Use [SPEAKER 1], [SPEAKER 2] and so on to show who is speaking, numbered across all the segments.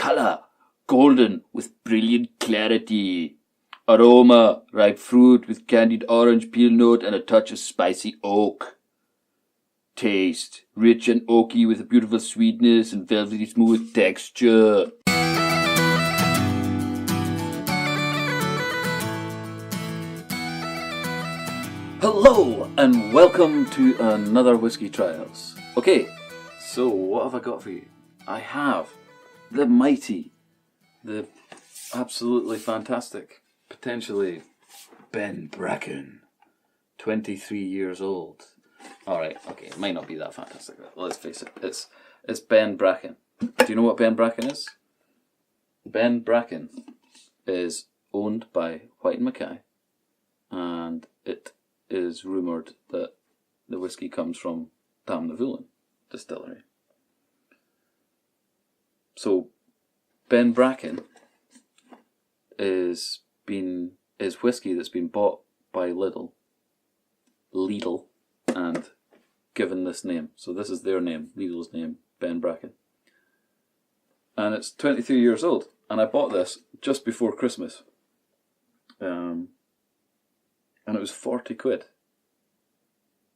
[SPEAKER 1] colour, golden with brilliant clarity. Aroma, ripe fruit with candied orange peel note and a touch of spicy oak. Taste, rich and oaky with a beautiful sweetness and velvety smooth texture. Hello and welcome to another Whisky Trials. Okay, so what have I got for you? I have the mighty, the absolutely fantastic, potentially Ben Bracken, 23 years old. Alright, okay, it might not be that fantastic, let's face it, it's Ben Bracken. Do you know what Ben Bracken is? Ben Bracken is owned by Whyte and Mackay, and it is rumoured that the whiskey comes from Tamnavulin distillery. So Ben Bracken is whiskey that's been bought by Lidl, and given this name. So this is their name, Lidl's name, Ben Bracken. And it's 23 years old, and I bought this just before Christmas. And it was 40 quid.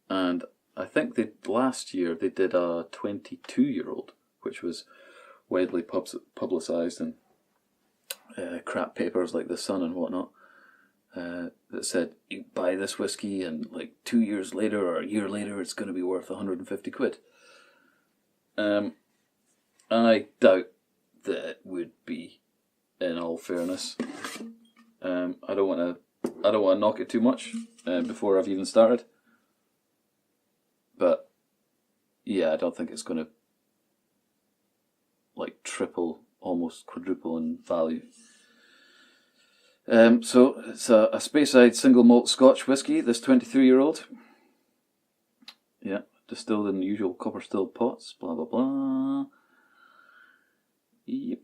[SPEAKER 1] And I think last year they did a 22-year-old, which was widely publicised in crap papers like The Sun and whatnot, that said, you buy this whiskey and like 2 years later or a year later it's going to be worth 150 quid. And I doubt that it would be, in all fairness. I don't want to knock it too much before I've even started. But yeah, I don't think it's going to like triple, almost quadruple in value. So it's a Speyside single malt Scotch whiskey, this 23-year-old. Yeah, distilled in the usual copper stilled pots, blah blah blah. Yep.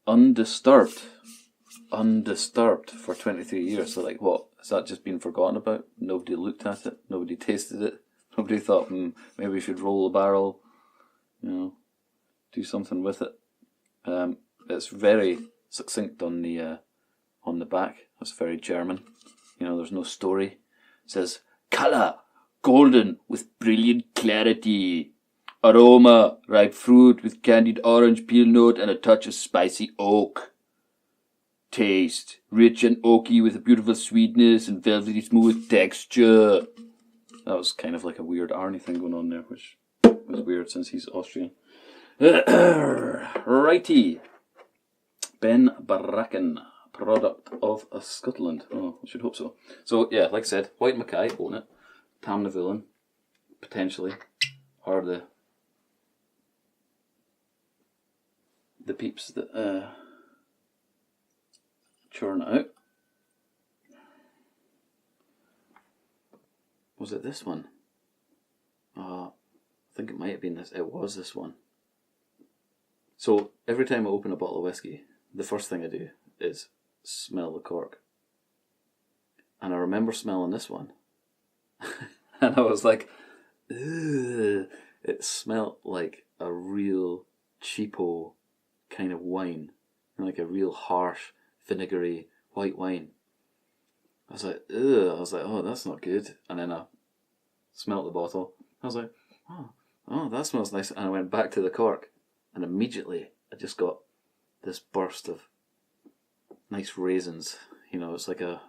[SPEAKER 1] Undisturbed for 23 years. So like, what, has that just been forgotten about? Nobody looked at it, nobody tasted it, nobody thought, maybe we should roll the barrel, do something with it. It's very succinct on the back. It's very German. There's no story. It says, colour, golden with brilliant clarity. Aroma, ripe fruit with candied orange peel note and a touch of spicy oak. Taste, rich and oaky with a beautiful sweetness and velvety smooth texture. That was kind of like a weird Arnie thing going on there, which was weird since he's Austrian. Righty. Ben Bracken, product of Scotland. Oh, I should hope so. So yeah, like I said, Whyte and Mackay own it. Tamnavulin, potentially, are the peeps that churn it out. Was it this one? I think it might have been this. It was this one. So every time I open a bottle of whiskey, the first thing I do is smell the cork. And I remember smelling this one. And I was like, ugh. It smelled like a real cheapo kind of wine. Like a real harsh, vinegary white wine. I was like, ugh. I was like, oh, that's not good. And then I smelt the bottle. I was like, oh, that smells nice. And I went back to the cork. And immediately I just got this burst of nice raisins. It's like a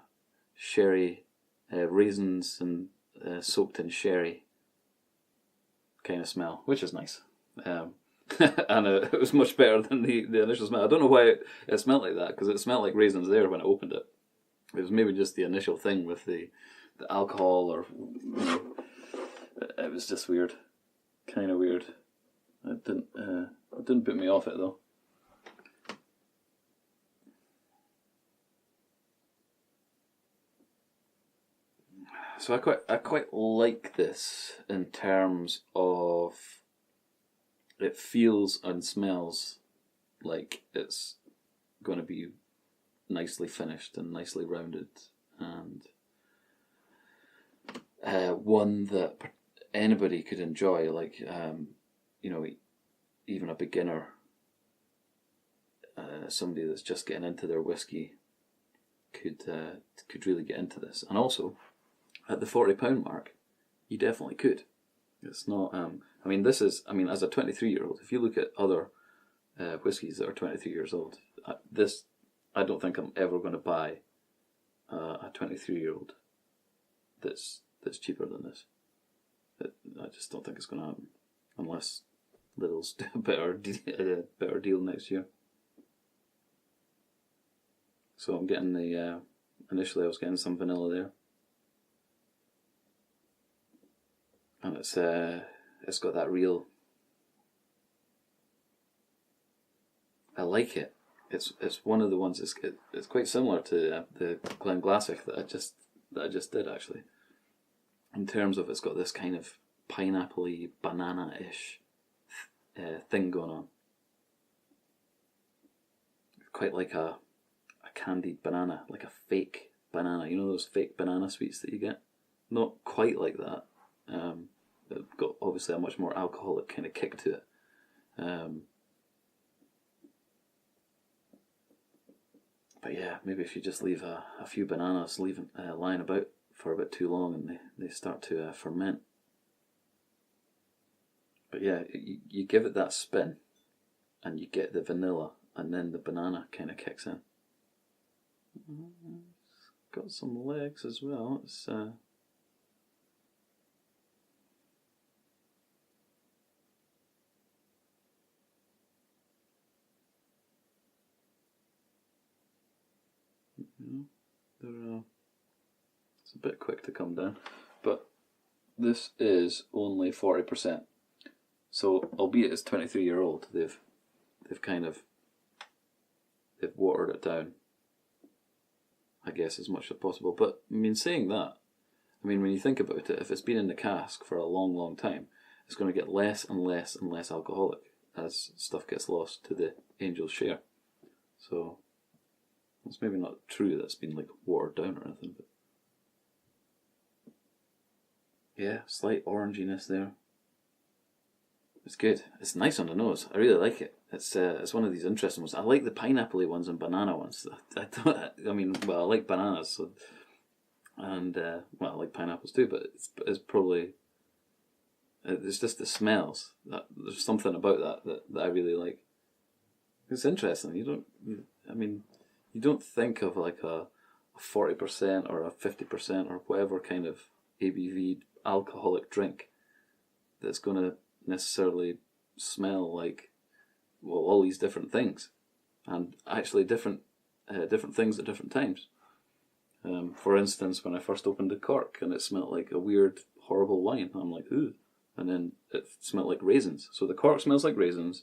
[SPEAKER 1] sherry, raisins and soaked in sherry kind of smell, which is nice. And it was much better than the initial smell. I don't know why it smelled like that, because it smelled like raisins there when I opened it. It was maybe just the initial thing with the alcohol, or it was just weird, kind of weird. It didn't put me off it though. So I quite like this in terms of it feels and smells like it's going to be nicely finished and nicely rounded, and one that anybody could enjoy. Like even a beginner, somebody that's just getting into their whiskey, could really get into this. And also, at the £40 mark, you definitely could. It's not. I mean, this is. I mean, as a 23-year-old, if you look at other whiskies that are 23 years old, I don't think I'm ever going to buy a 23-year-old that's cheaper than this. I just don't think it's going to happen unless Lidls do a better deal next year. So I'm getting the. Initially, I was getting some vanilla there, and it's got that real. I like it. It's one of the ones. It's quite similar to the Glenglassic that I just did actually. In terms of it's got this kind of pineapple-y, banana-ish thing going on. Quite like a candied banana, like a fake banana. You know those fake banana sweets that you get? Not quite like that. It's got obviously a much more alcoholic kind of kick to it. But yeah, maybe if you just leave a few bananas lying about for a bit too long and they start to ferment. But yeah, you give it that spin and you get the vanilla and then the banana kind of kicks in. It's got some legs as well. It's it's a bit quick to come down, but this is only 40%. So, albeit it's 23-year-old, they've watered it down, I guess, as much as possible. But I mean, saying that, I mean, when you think about it, if it's been in the cask for a long, long time, it's going to get less and less and less alcoholic as stuff gets lost to the angel's share. So it's maybe not true that it's been like watered down or anything, but yeah, slight oranginess there. It's good. It's nice on the nose. I really like it. It's one of these interesting ones. I like the pineapple-y ones and banana ones. I like bananas, so, and I like pineapples too. But it's probably it's just the smells. There's something about that I really like. It's interesting. You don't think of like a 40% or a 50% or whatever kind of ABV alcoholic drink that's going to necessarily smell like, well, all these different things, and actually different things at different times. For instance, when I first opened the cork and it smelled like a weird, horrible wine, I'm like, ooh, and then it smelled like raisins. So the cork smells like raisins.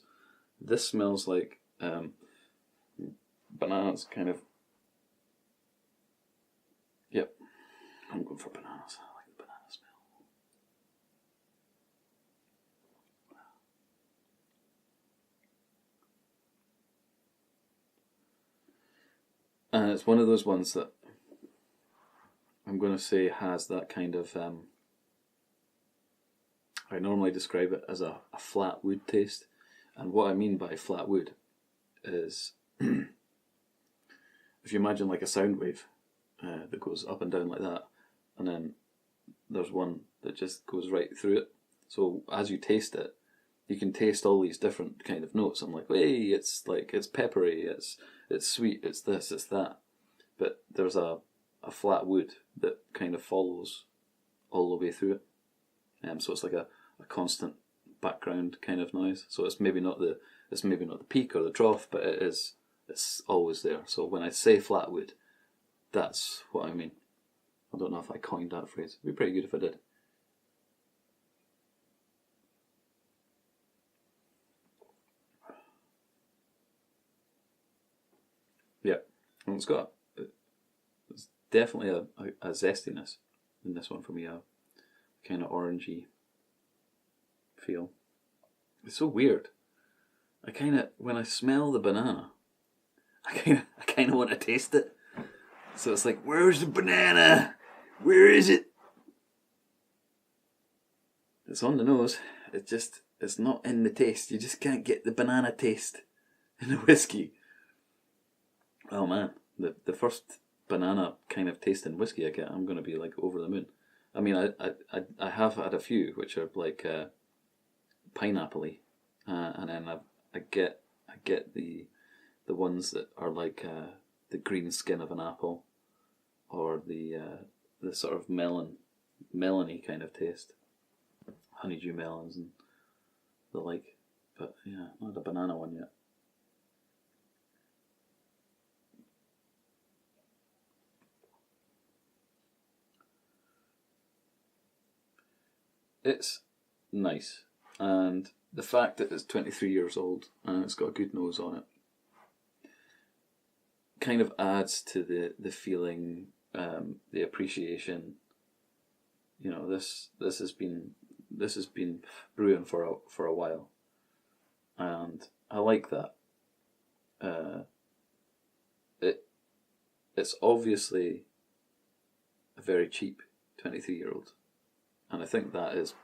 [SPEAKER 1] This smells like bananas, kind of. Yep, I'm going for bananas. I like the banana smell. And it's one of those ones that I'm going to say has that kind of, I normally describe it as a flat wood taste. And what I mean by flat wood is, if you imagine like a sound wave that goes up and down like that, and then there's one that just goes right through it. So as you taste it, you can taste all these different kind of notes. I'm like, hey, it's peppery, it's sweet, it's this, it's that. But there's a flat wood that kind of follows all the way through it. So it's like a constant background kind of noise. So it's maybe not the peak or the trough, but it's always there. So when I say flat wood, that's what I mean. I don't know if I coined that phrase. It'd be pretty good if I did. Yeah, and it's definitely a zestiness in this one for me, a kind of orangey feel. It's so weird. When I smell the banana, I kind of want to taste it. So it's like, where's the banana? Where is it? It's on the nose. It's not in the taste. You just can't get the banana taste in a whiskey. Oh man, the first banana kind of taste in whiskey I get, I'm going to be like over the moon. I mean, I have had a few which are like pineapple-y, and then I get the ones that are like the green skin of an apple, or the sort of melony kind of taste, honeydew melons and the like. But yeah, not a banana one yet. It's nice, and the fact that it's 23 years old and it's got a good nose on it kind of adds to the feeling, the appreciation. You know, this has been brewing for a while, and I like that. It's obviously a very cheap 23-year-old, and I think that is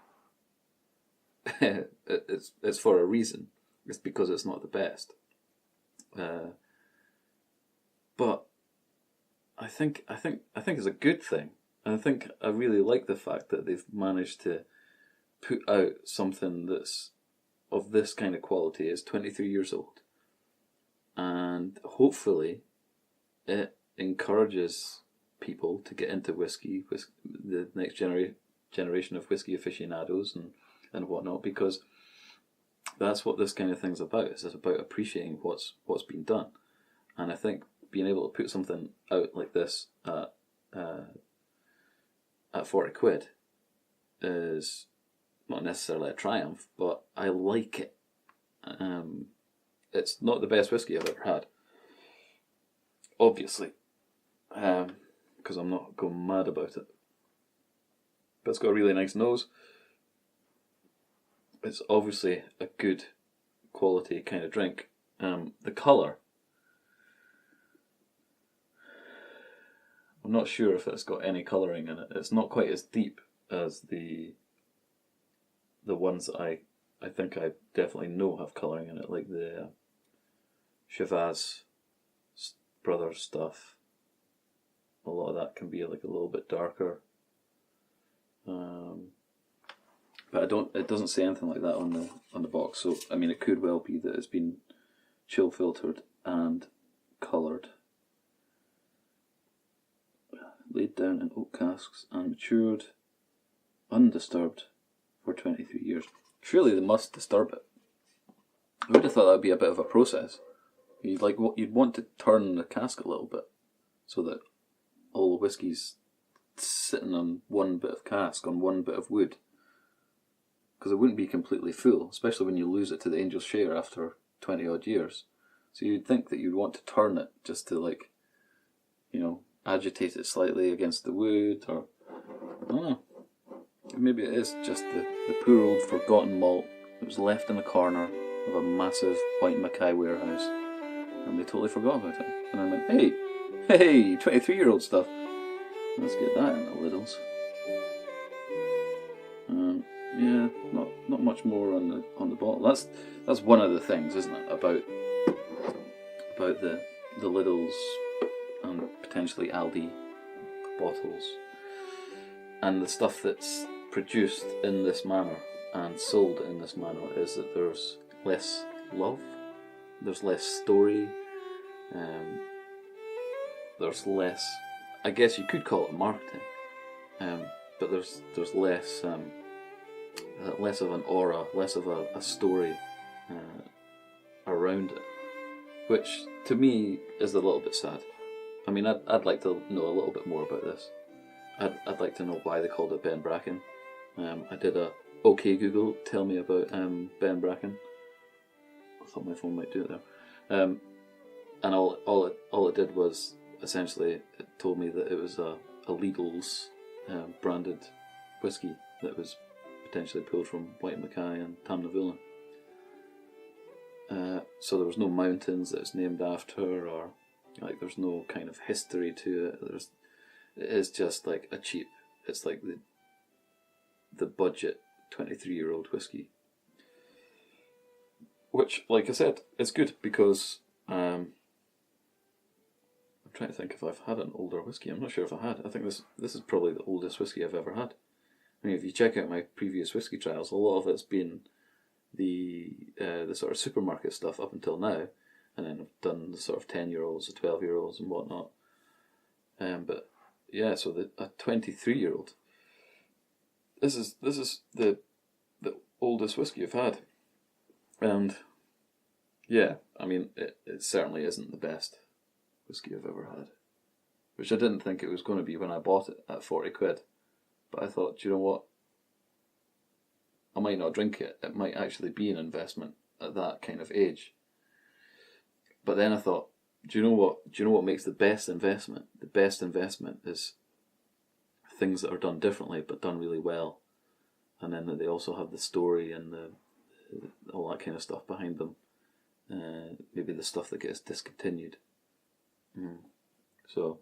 [SPEAKER 1] it's for a reason. It's because it's not the best. But I think it's a good thing. And I think I really like the fact that they've managed to put out something that's of this kind of quality. It's 23 years old, and hopefully it encourages people to get into whiskey, the next generation of whiskey aficionados and whatnot, because that's what this kind of thing's about. It's about appreciating what's been done. And I think being able to put something out like this at 40 quid is not necessarily a triumph, but I like it. It's not the best whiskey I've ever had, obviously, because I'm not going mad about it. But it's got a really nice nose. It's obviously a good quality kind of drink. The colour, I'm not sure if it's got any colouring in it. It's not quite as deep as the ones that I think I definitely know have colouring in it, like the Chivas Brothers stuff. A lot of that can be like a little bit darker. But it doesn't say anything like that on the box. So I mean, it could well be that it's been chill filtered and coloured, laid down in oak casks and matured undisturbed for 23 years. Surely they must disturb it. I would have thought that would be a bit of a process. You'd want to turn the cask a little bit so that all the whiskey's sitting on one bit of cask, on one bit of wood, because it wouldn't be completely full, especially when you lose it to the Angel's Share after 20 odd years. So you'd think that you'd want to turn it just to, like, you know, agitate it slightly against the wood, or I don't know. Maybe it is just the poor old forgotten malt that was left in the corner of a massive Whyte and Mackay warehouse, and they totally forgot about it. And I went, hey, 23-year-old stuff. Let's get that in the Lidls. Yeah, not much more on the bottle. That's one of the things, isn't it, about the Lidls and potentially Aldi bottles, and the stuff that's produced in this manner and sold in this manner, is that there's less love, there's less story, there's less, I guess you could call it marketing, but there's less less of an aura, less of a story around it, which to me is a little bit sad. I mean, I'd like to know a little bit more about this. I'd like to know why they called it Ben Bracken. I did a OK Google, tell me about Ben Bracken. I thought my phone might do it there. And all it did was essentially it told me that it was a Lidls branded whiskey that was potentially pulled from Whyte and Mackay and Tamnavulin. So there was no mountains that it's named after, or like there's no kind of history to it. It is just like a cheap. It's like the budget 23-year-old whiskey. which, like I said, it's good because I'm trying to think if I've had an older whiskey. I'm not sure if I had. I think this is probably the oldest whiskey I've ever had. I mean, if you check out my previous whiskey trials, a lot of it's been the sort of supermarket stuff up until now, and then I've done the sort of 10-year-olds, the 12-year-olds, and whatnot. But yeah, so a 23-year-old. This is the oldest whiskey I've had, and yeah, I mean it certainly isn't the best whiskey I've ever had, which I didn't think it was going to be when I bought it at 40 quid. But I thought, do you know what? I might not drink it. It might actually be an investment at that kind of age. But then I thought, do you know what? Do you know what makes the best investment? The best investment is things that are done differently but done really well, and then that they also have the story and all that kind of stuff behind them. Maybe the stuff that gets discontinued. So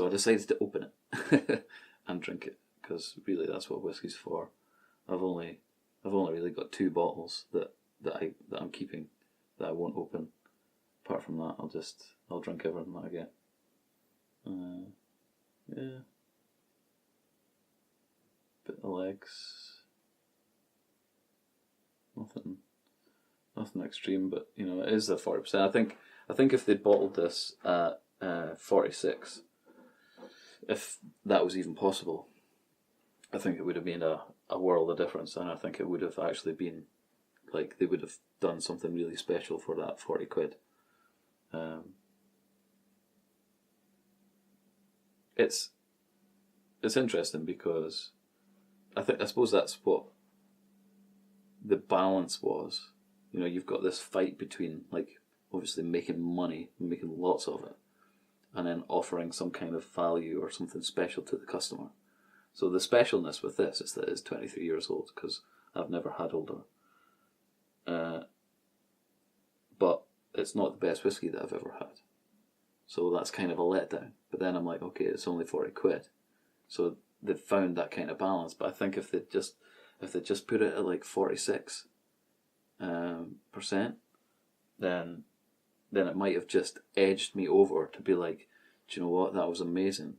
[SPEAKER 1] I decided to open it and drink it, because really that's what whiskey's for. I've only really got 2 bottles that I'm keeping that I won't open. Apart from that, I'll drink everything that I get. Yeah. Bit of the legs. Nothing extreme, but you know, it is a 40%. I think if they'd bottled this at 46, if that was even possible, I think it would have been a world of difference, and I think it would have actually been like they would have done something really special for that 40 quid. It's interesting because I suppose that's what the balance was. You know, you've got this fight between, like, obviously making money, making lots of it, and then offering some kind of value or something special to the customer. So the specialness with this is that it's 23 years old, because I've never had older. But it's not the best whiskey that I've ever had. So that's kind of a letdown. But then I'm like, okay, it's only 40 quid. So they've found that kind of balance. But I think if they just put it at like 46%, then it might have just edged me over to be like, do you know what, that was amazing.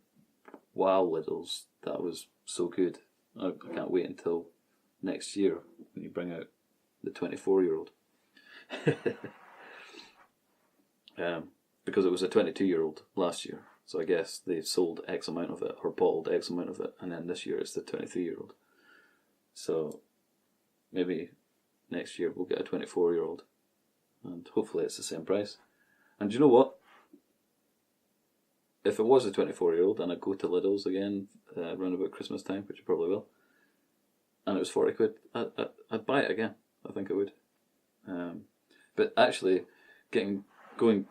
[SPEAKER 1] Wow, Lidls, that was so good. I can't wait until next year when you bring out the 24-year-old. Because it was a 22-year-old last year, so I guess they sold X amount of it, or bottled X amount of it, and then this year it's the 23-year-old. So maybe next year we'll get a 24-year-old, and hopefully it's the same price. And do you know what? If it was a 24-year-old and I go to Lidls again around about Christmas time, which I probably will, and it was 40 quid, I'd buy it again. I think I would. But actually, going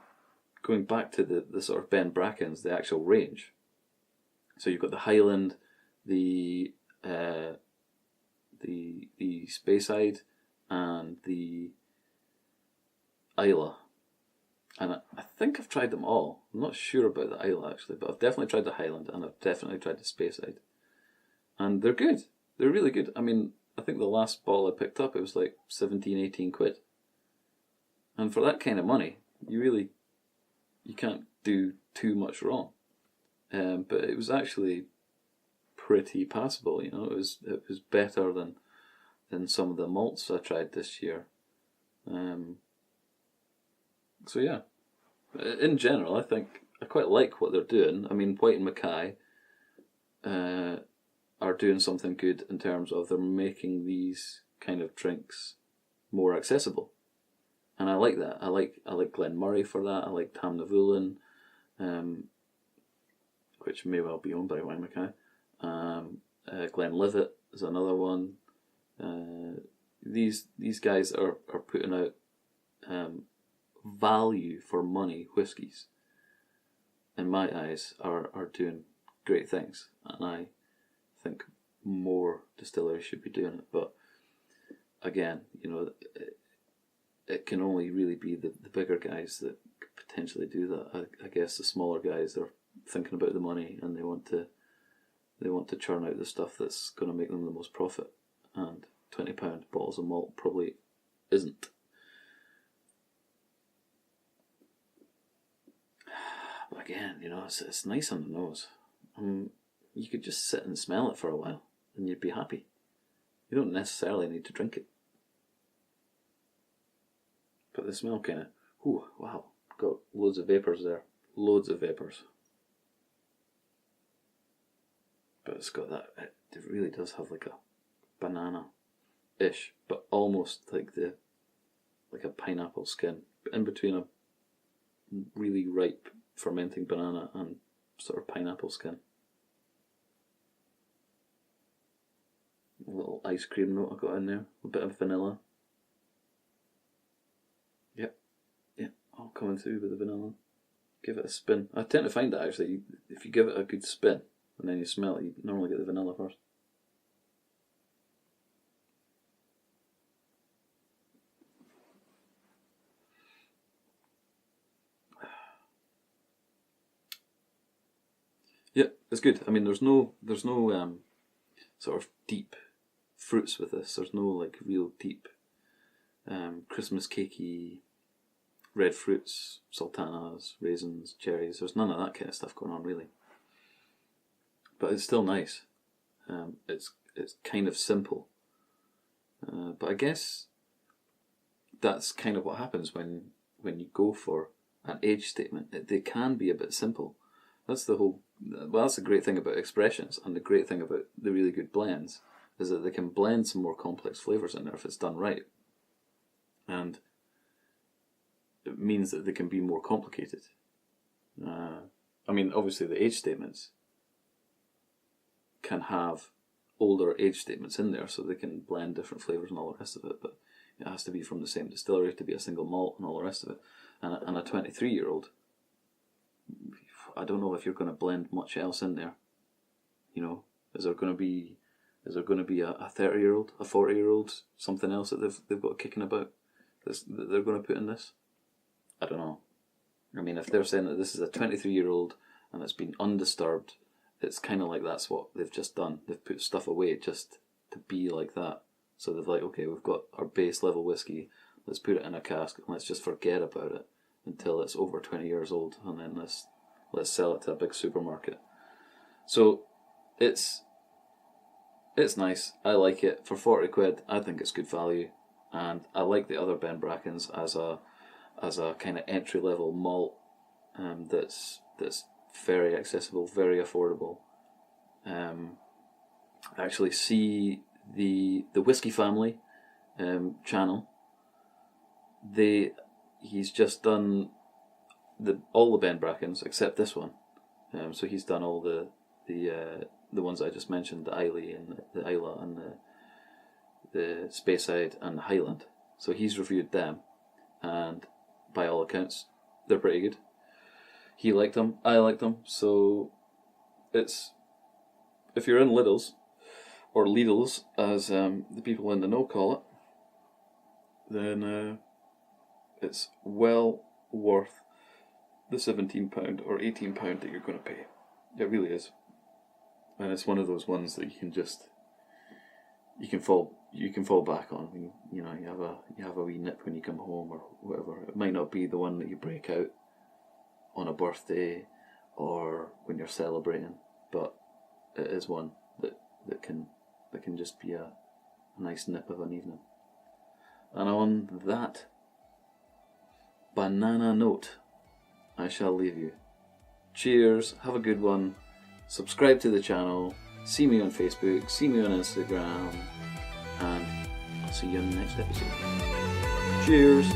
[SPEAKER 1] back to the sort of Ben Brackens, the actual range. So you've got the Highland, the Speyside, and the Islay. And I think I've tried them all. I'm not sure about the Islay actually, but I've definitely tried the Highland and I've definitely tried the Speyside. And they're good. They're really good. I mean, I think the last bottle I picked up, it was like 17, 18 quid. And for that kind of money, you can't do too much wrong. But it was actually pretty passable, you know. It was better than some of the malts I tried this year. So yeah, in general, I think I quite like what they're doing. I mean, Whyte and Mackay are doing something good in terms of they're making these kind of drinks more accessible, and I like that. I like Glenmurray for that. I like Tamnavulin, which may well be owned by Whyte and Mackay. Glenlivet is another one. These guys are putting out value for money whiskies. In my eyes, are doing great things, and I think more distilleries should be doing it. But again, you know, it can only really be the bigger guys that could potentially do that. I guess the smaller guys are thinking about the money, and they want to churn out the stuff that's going to make them the most profit. And £20 bottles of malt probably isn't. But again, you know, it's nice on the nose. You could just sit and smell it for a while and you'd be happy. You don't necessarily need to drink it. But the smell kind of, ooh, wow, got loads of vapours there. Loads of vapours. But it's got that, it really does have like a banana-ish, but almost like a pineapple skin, in between a really ripe fermenting banana and sort of pineapple skin. A little ice cream note I got in there, a bit of vanilla. Yep, yeah, all coming through with the vanilla. Give it a spin. I tend to find that actually, if you give it a good spin and then you smell it, you normally get the vanilla first. Yeah, it's good. I mean, there's no sort of deep fruits with this. There's no like real deep Christmas cakey red fruits, sultanas, raisins, cherries. There's none of that kind of stuff going on really. But it's still nice. It's kind of simple. But I guess that's kind of what happens when you go for an age statement. They can be a bit simple. That's the whole. Well, that's the great thing about expressions, and the great thing about the really good blends is that they can blend some more complex flavours in there if it's done right. And it means that they can be more complicated. I mean, obviously the age statements can have older age statements in there, so they can blend different flavours and all the rest of it, but it has to be from the same distillery to be a single malt and all the rest of it. And a 23-year-old, I don't know if you're going to blend much else in there. You know, is there going to be a 30-year-old, a 40-year-old, something else that they've got kicking about that they're going to put in this? I don't know. I mean, if they're saying that this is a 23-year-old and it's been undisturbed, it's kind of like that's what they've just done. They've put stuff away just to be like that. So they've like, okay, we've got our base level whiskey, let's put it in a cask and let's just forget about it until it's over 20 years old, and then let's sell it to a big supermarket. So it's nice. I like it. For 40 quid, I think it's good value, and I like the other Ben Brackens as a kind of entry level malt that's very accessible, very affordable. I actually see the Whisky Family channel. He's just done all the Ben Brackens except this one. So he's done all the ones I just mentioned, the Islay and the Isla and the Speyside and the Highland. So he's reviewed them, and by all accounts, they're pretty good. He liked them, I liked them, so it's, if you're in Lidls, or Lidls as the people in the know call it, then it's well worth the £17 or £18 that you're going to pay. It really is. And it's one of those ones that you can fall back on. You know, you have a wee nip when you come home or whatever. It might not be the one that you break out on a birthday or when you're celebrating, but it is one that can just be a nice nip of an evening. And on that banana note, I shall leave you. Cheers, have a good one, subscribe to the channel, see me on Facebook, see me on Instagram, and I'll see you in the next episode. Cheers!